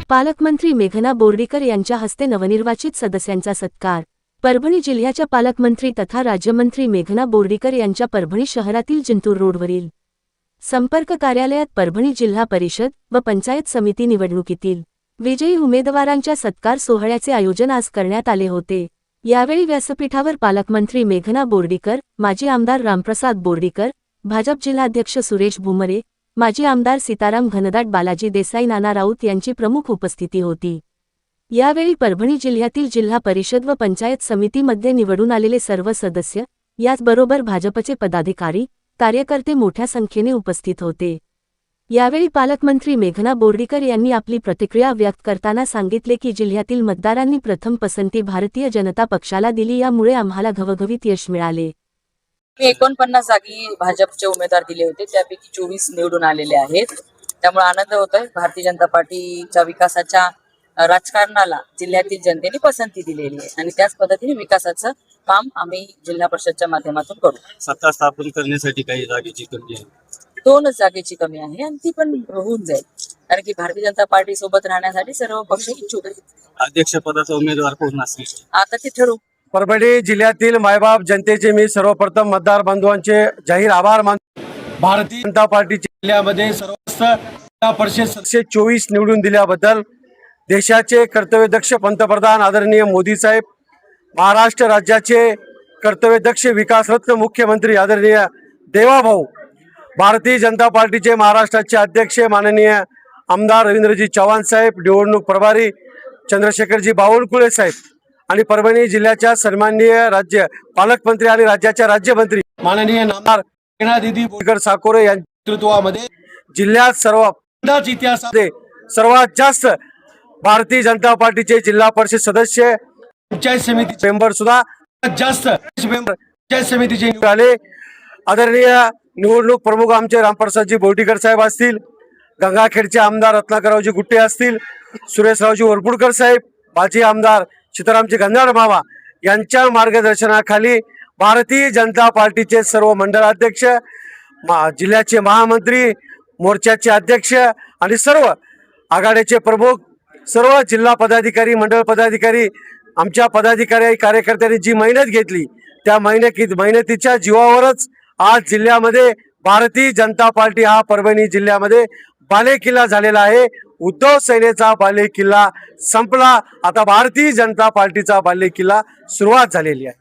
पालकमंत्री मेघना बोर्डीकर यांच्या हस्ते नवनिर्वाचित सदस्यांचा सत्कार। परभणी जिल्ह्याच्या पालकमंत्री तथा राज्यमंत्री मेघना बोर्डीकर यांच्या परभणी शहरातील जिंतूर रोडवरील संपर्क कार्यालयात परभणी जिल्हा परिषद व पंचायत समिती निवडणुकीतील विजयी उमेदवारांच्या सत्कार सोहळ्याचे आयोजन आज करण्यात आले होते। यावेळी व्यासपीठावर पालकमंत्री मेघना बोर्डीकर, माजी आमदार रामप्रसाद बोर्डीकर, भाजप जिल्हाध्यक्ष सुरेश भुमरे, माजी आमदार सीताराम घनदाट, बालाजी देसाई, नाना राऊत यांची प्रमुख उपस्थिती होती। यावेळी परभणी जिल्ह्यातील जिल्हा परिषद व पंचायत समितीमध्ये निवडून आलेले सर्व सदस्य, याचबरोबर भाजपचे पदाधिकारी, कार्यकर्ते मोठ्या संख्येने उपस्थित होते। यावेळी पालकमंत्री मेघना बोर्डीकर यांनी आपली प्रतिक्रिया व्यक्त करताना सांगितले की जिल्ह्यातील मतदारांनी प्रथम पसंती भारतीय जनता पक्षाला दिली, यामुळे आम्हाला घवघवीत यश मिळाले। 49 जागी भाजपचे उमेदवार दिले होते, त्यापैकी 24 निवडून आलेले आहेत। त्यामुळे आनंद होतोय। भारतीय जनता पार्टीच्या विकासाच्या राजकारणाला जिल्ह्यातील जनतेने पसंती दिलेली आहे आणि त्याच पद्धतीने विकासाचं काम आम्ही जिल्हा परिषदच्या माध्यमातून करू। सत्ता स्थापन करण्यासाठी काही जागेची कमी आहे, 2 जागेची कमी आहे आणि ती पण होऊन जाईल, कारण की भारतीय जनता पार्टी सोबत राहण्यासाठी सर्व पक्ष इच्छुक आहेत। अध्यक्षपदाचा उमेदवार कोण असेल आता ते ठरवू। परभणी जिल्ह्यातील मायबाप जनतेचे मी सर्वप्रथम मतदार बांधवांचे जाहीर आभार मानतो। भारतीय जनता पार्टीच्या जिल्ह्यामध्ये सर्वस्थ जिल्हा परिषद सदस्य 24 निवडून दिल्याबद्दल देशाचे कर्तव्यदक्ष पंतप्रधान आदरणीय मोदी साहेब, महाराष्ट्र राज्याचे कर्तव्यदक्ष विकासरत्न मुख्यमंत्री आदरणीय देवाभाऊ, भारतीय जनता पार्टीचे महाराष्ट्राचे अध्यक्ष माननीय आमदार रवींद्रजी चव्हाण साहेब, निवडणूक प्रभारी चंद्रशेखरजी बावनकुळे साहेब आणि परभणी जिल्ह्याच्या सन्माननीय राज्य पालकमंत्री आणि राज्याच्या राज्यमंत्री माननीय नामदार दीदी बोरकर साकोरे यांच्या नेतृत्वामध्ये जिल्ह्यात सर्वात इतिहासामध्ये सर्वात जास्त भारतीय जनता पार्टीचे जिल्हा परिषद सदस्य, पंचायत समिती मेंबर सुद्धा जास्त पंचायत समितीचे आले। आदरणीय निवडणूक प्रमुख आमचे रामप्रसादजी बोर्डीकर साहेब असतील, गंगाखेडचे आमदार रत्नाकररावजी गुट्टे असतील, सुरेशरावजी वरपुडकर साहेब, माजी आमदार सीतारामजी घनदाट मामा यांच्या मार्गदर्शनाखाली भारतीय जनता पार्टीचे सर्व मंडळाध्यक्ष, जिल्ह्याचे महामंत्री, मोर्चाचे अध्यक्ष आणि सर्व आघाडीचे प्रमुख, सर्व जिल्हा पदाधिकारी, मंडळ पदाधिकारी, आमच्या पदाधिकारी कार्यकर्त्यांनी जी मेहनत घेतली त्या मेहनतीच्या जीवावरच आज जिल्ह्यामध्ये भारतीय जनता पार्टी हा परभणी जिल्ह्यामध्ये बालेकिल्ला झालेला आहे। उद्धव सेनेचा बालेकिल्ला संपला, आता भारतीय जनता पार्टीचा बालेकिल्ला सुरुवात झालेली आहे।